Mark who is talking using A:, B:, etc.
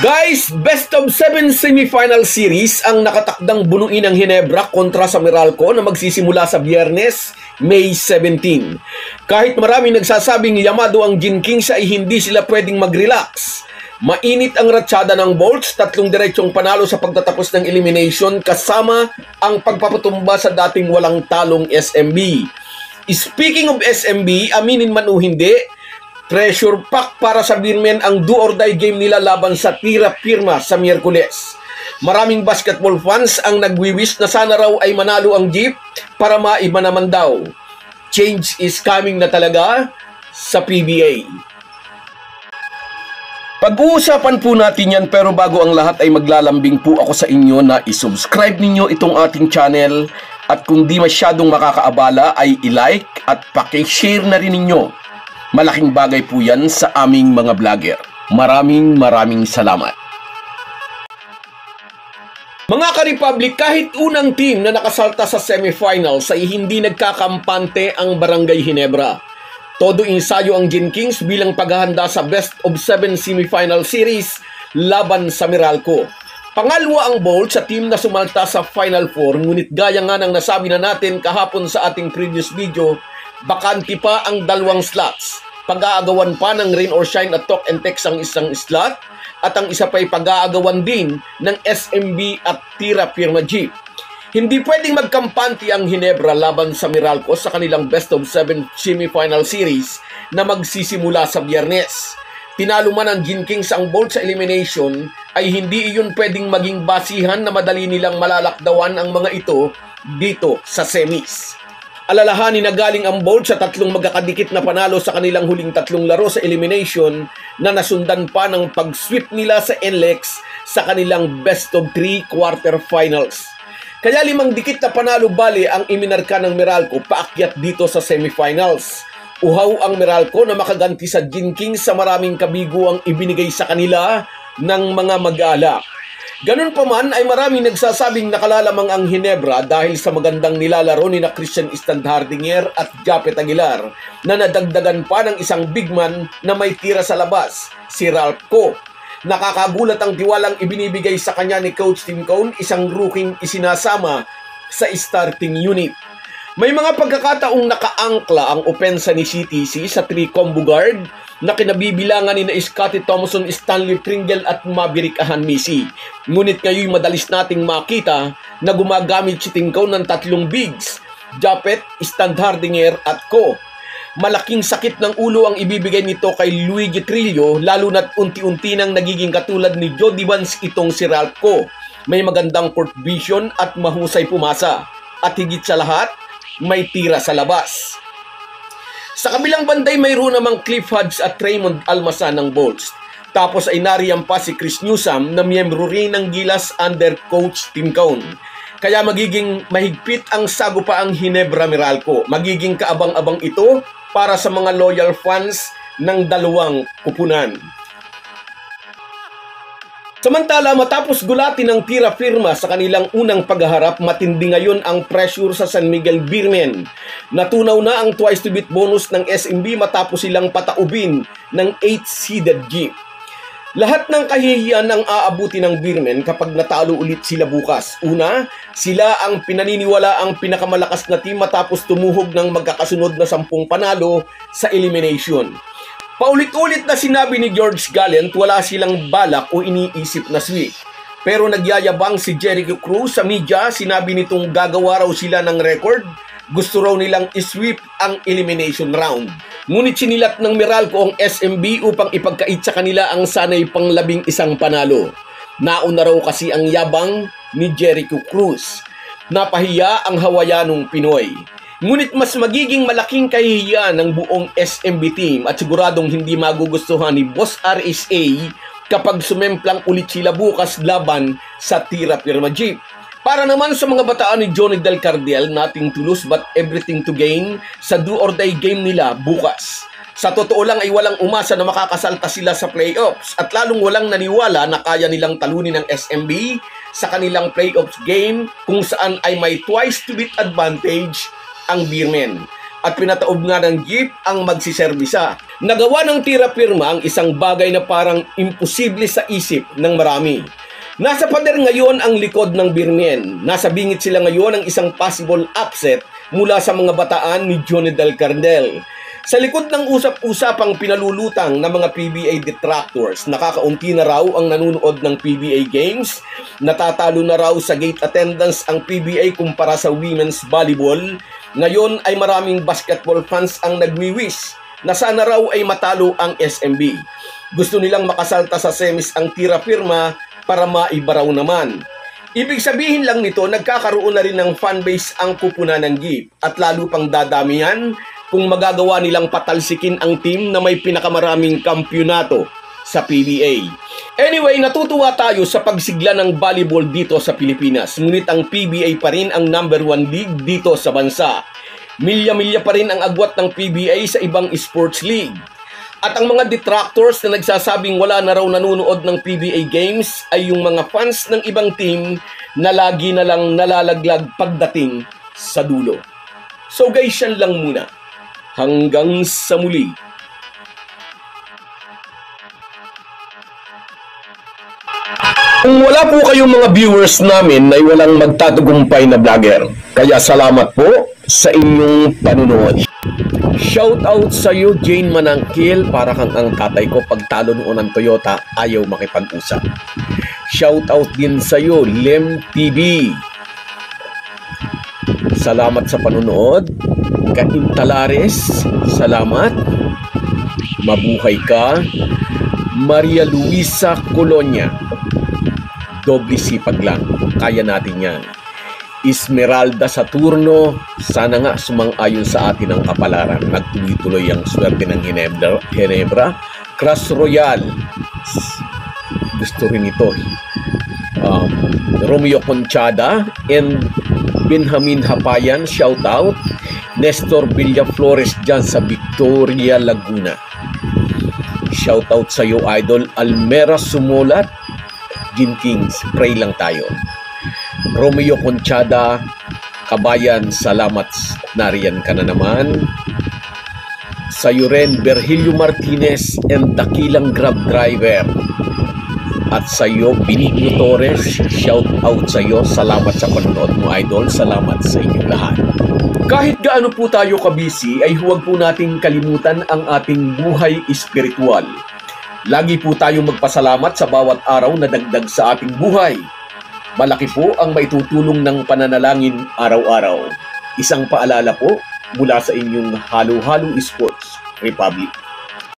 A: Guys, best of 7 semifinal series ang nakatakdang bunuin ng Ginebra kontra sa Meralco na magsisimula sa Biyernes, May 17. Kahit marami nagsasabing yamado ang Gin Kings ay hindi sila pwedeng mag-relax. Mainit ang ratsyada ng Bolts, 3 diretsong panalo sa pagtatapos ng elimination kasama ang pagpapatumba sa dating walang talong SMB. Speaking of SMB, aminin man o hindi, pressure pack para sa Beermen ang do-or-die game nila laban sa Tira Firma sa Miyerkules. Maraming basketball fans ang nagwi-wish na sana raw ay manalo ang Jeep para maiba naman daw. Change is coming na talaga sa PBA. Pag-uusapan po natin yan, pero bago ang lahat ay maglalambing po ako sa inyo na isubscribe ninyo itong ating channel at kung di masyadong makakaabala ay i-like at paki-share na rin ninyo. Malaking bagay po yan sa aming mga vlogger. Maraming salamat. Mga ka-Republic, kahit unang team na nakasalta sa semifinals ay hindi nagkakampante ang Barangay Ginebra. Todo ensayo ang Gin Kings bilang paghahanda sa best of 7 semifinal series laban sa Meralco. Pangalawa ang Bolts sa team na sumalta sa Final Four, ngunit gaya nga ng nasabi na natin kahapon sa ating previous video, bakante pa ang 2 slots. Pag-aagawan pa ng Rain or Shine at Talk and Text ang isang slot at ang isa pa'y pag-aagawan din ng SMB at Tira Firma Jeep. Hindi pwedeng magkampante ang Ginebra laban sa Meralco sa kanilang best of 7 semifinal series na magsisimula sa Biyernes. Tinalo man ang Gin Kings ang Bolts sa elimination ay hindi iyon pwedeng maging basihan na madali nilang malalakdawan ang mga ito dito sa semis. Alalahanin na galing ang Bolts sa 3 magkakadikit na panalo sa kanilang huling 3 laro sa elimination na nasundan pa ng pag-sweep nila sa NLEX sa kanilang best of 3 quarterfinals. Kaya 5 dikit na panalo bali ang iminarka ng Meralco paakyat dito sa semifinals. Uhaw ang Meralco na makaganti sa Gin Kings sa maraming kabigo ang ibinigay sa kanila ng mga mag-aalak. Ganun pa man ay maraming nagsasabing nakalalamang ang Ginebra dahil sa magandang nilalaro ni na Christian Standhardinger at Japet Aguilar na nadagdagan pa ng isang big man na may tira sa labas, si Ralph Ko. Nakakagulat ang tiwalang ibinibigay sa kanya ni Coach Tim Cone, isang rookie isinasama sa starting unit. May mga pagkakataong nakaangkla ang opensa ni CTC sa 3 combo guard na kinabibilangan ni na Scottie Thompson, Stanley Pringle at Maverick Ahanmisi. Ngunit ngayon madalis nating makita na gumagamit si Tim Cone ng 3 bigs, Japet, Standhardinger at Ko. Malaking sakit ng ulo ang ibibigay nito kay Luigi Trillo, lalo na't unti-unti nang nagiging katulad ni Jody Vance itong si Ralph Ko. May magandang court vision at mahusay pumasa. At higit sa lahat, may tira sa labas. Sa kabilang banday mayroon namang Cliff Hodge at Raymond Almasa ng Bolts. Tapos ay nariyan pa si Chris Newsome na miyembro rin ng Gilas under Coach Tim Cone. Kaya magiging mahigpit ang sagupaang Ginebra Meralco. Magiging kaabang-abang ito para sa mga loyal fans ng 2 kupunan. Samantala, matapos gulatin ng Tira Firma sa kanilang unang paghaharap, matindi ngayon ang pressure sa San Miguel Beermen. Natunaw na ang twice to beat bonus ng SMB matapos silang pataubin ng 8-seeded Jeep. Lahat ng kahihiyan ang aabuti ng Beermen kapag natalo ulit sila bukas. Una, sila ang pinaniniwala ang pinakamalakas na team matapos tumuhog ng magkakasunod na 10 panalo sa elimination. Paulit-ulit na sinabi ni George Gallant wala silang balak o iniisip na sweep. Pero nagyayabang si Jericho Cruz sa media, sinabi nitong gagawa raw sila ng record. Gusto raw nilang isweep ang elimination round. Ngunit sinilat ng Meralco ang SMB upang ipagkait sa kanila ang sanay pang 11 panalo. Nauna raw kasi ang yabang ni Jericho Cruz. Napahiya ang Hawayanong Pinoy. Ngunit mas magiging malaking kahihiyan ng buong SMB team at siguradong hindi magugustuhan ni Boss RSA kapag sumemplang ulit sila bukas laban sa Tira Firma Jeep. Para naman sa mga bataan ni Johnny Del Cardiel, nothing to lose but everything to gain sa do-or-die game nila bukas. Sa totoo lang ay walang umasa na makakasalta sila sa playoffs at lalong walang naniwala na kaya nilang talunin ng SMB sa kanilang playoffs game kung saan ay may twice to beat advantage ang Beermen. at pinataob nga ng jeep ang magsiserbisa. Nagawa ng tira pirma ang isang bagay na parang imposible sa isip ng marami. Nasa pader ngayon ang likod ng Birmen. Nasa bingit sila ngayon ng isang possible upset mula sa mga bataan ni Johnny Del Cardel. Sa likod ng usap-usapang pinalulutang ng mga PBA detractors, nakakaunti na raw ang nanunood ng PBA games, natatalo na raw sa gate attendance ang PBA kumpara sa women's volleyball. Ngayon ay maraming basketball fans ang nagwi-wish na sana raw ay matalo ang SMB. Gusto nilang makasalta sa semis ang tira pirma para maibaraw naman. Ibig sabihin lang nito, nagkakaroon na rin ng fanbase ang kupunan ng GIP at lalo pang dadamihan kung magagawa nilang patalsikin ang team na may pinakamaraming kampyonato sa PBA. Anyway, natutuwa tayo sa pagsigla ng volleyball dito sa Pilipinas. Ngunit ang PBA pa rin ang #1 league dito sa bansa. Milya-milya pa rin ang agwat ng PBA sa ibang sports league. At ang mga detractors na nagsasabing wala na raw nanonood ng PBA games ay yung mga fans ng ibang team na lagi na lang nalalaglag pagdating sa dulo. So guys, yan lang muna. Hanggang sa muli. Kung wala po kayong mga viewers namin ay walang magtatagumpay na vlogger. Kaya salamat po sa inyong panunood. Shout out sa iyo, Jane Manangkil, para kang ang tatay ko pagtalo noon ng Toyota, ayaw makipag-usap. Shout out din sa iyo, Lem TV. Salamat sa panunood. Kaintalares, salamat. Mabuhay ka. Maria Luisa Colonia, doble sipag lang, kaya natin yan. Esmeralda Saturno, sana nga sumang-ayon sa atin ang kapalaran. Nagtuloy-tuloy ang swerte ng Ginebra. Crash Royal, gusto rin ito. Romeo Conchada and Benjamin Hapayan, shout out. Nestor Villaflores dyan sa Victoria, Laguna. Shout out sa iyo, Idol. Almera Sumulat, Gin Kings, pray lang tayo. Romeo Conchada, Kabayan, salamat, nariyan ka na naman. Sa iyo rin, Virgilio Martinez and Dakilang Grab Driver. At sa iyo, Benigno Torres, shout out sa iyo. Salamat sa panonood mo, Idol. Salamat sa inyong lahat. Kahit gaano po tayo kabisi, ay huwag po nating kalimutan ang ating buhay espiritual. Lagi po tayong magpasalamat sa bawat araw na dagdag sa ating buhay. Malaki po ang maitutulong ng pananalangin araw-araw. Isang paalala po mula sa inyong Halo Halo Sports Republic.